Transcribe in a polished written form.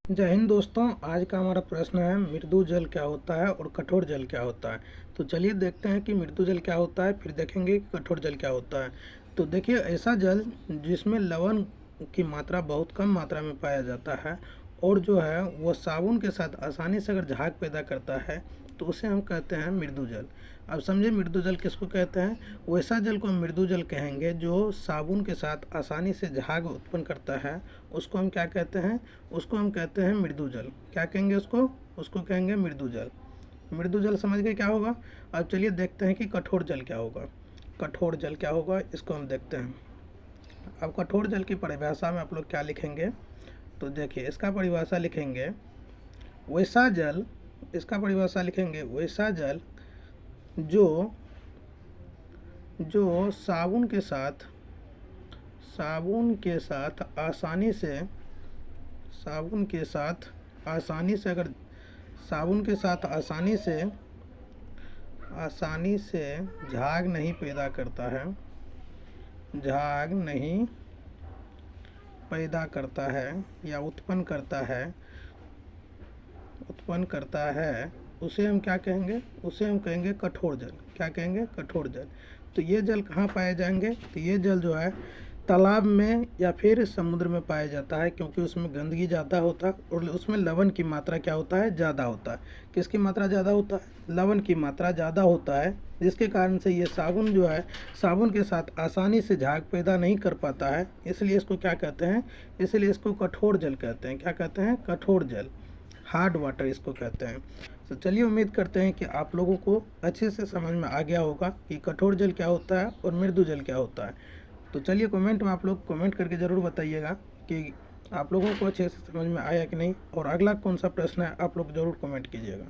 जय हिंद दोस्तों। आज का हमारा प्रश्न है मृदु जल क्या होता है और कठोर जल क्या होता है। तो चलिए देखते हैं कि मृदु जल क्या होता है, फिर देखेंगे कि कठोर जल क्या होता है। तो देखिए, ऐसा जल जिसमें लवण की मात्रा बहुत कम मात्रा में पाया जाता है और जो है वो साबुन के साथ आसानी से अगर झाग पैदा करता है तो उसे हम कहते हैं मृदु जल। अब समझे मृदु जल किसको कहते हैं। वैसा जल को हम मृदु जल कहेंगे जो साबुन के साथ आसानी से झाग उत्पन्न करता है, उसको हम क्या कहते हैं, उसको हम कहते हैं मृदु जल। क्या कहेंगे उसको कहेंगे मृदु जल। मृदु जल समझ गए क्या होगा। अब चलिए देखते हैं कि कठोर जल क्या होगा। कठोर जल क्या होगा इसको हम देखते हैं। अब कठोर जल की परिभाषा में आप लोग क्या लिखेंगे, तो देखिए इसका परिभाषा लिखेंगे वैसा जल, इसका परिभाषा लिखेंगे वैसा जल जो जो साबुन के साथ आसानी से अगर साबुन के साथ आसानी से झाग नहीं पैदा करता है, झाग नहीं पैदा करता है या उत्पन्न करता है, उसे हम क्या कहेंगे, उसे हम कहेंगे कठोर जल। क्या कहेंगे, कठोर जल। तो ये जल कहाँ पाए जाएंगे, तो ये जल जो है तालाब में या फिर समुद्र में पाया जाता है, क्योंकि उसमें गंदगी ज़्यादा होता है और उसमें लवण की मात्रा क्या होता है, ज़्यादा होता है। किसकी मात्रा ज़्यादा होता है, लवण की मात्रा ज़्यादा होता है, जिसके कारण से ये साबुन जो है साबुन के साथ आसानी से झाग पैदा नहीं कर पाता है, इसलिए इसको क्या कहते हैं, इसलिए इसको कठोर जल कहते हैं। क्या कहते हैं, कठोर जल, हार्ड वाटर इसको कहते हैं। तो चलिए उम्मीद करते हैं कि आप लोगों को अच्छे से समझ में आ गया होगा कि कठोर जल क्या होता है और मृदु जल क्या होता है। तो चलिए कमेंट में आप लोग कमेंट करके ज़रूर बताइएगा कि आप लोगों को अच्छे से समझ में आया कि नहीं, और अगला कौन सा प्रश्न है आप लोग ज़रूर कमेंट कीजिएगा।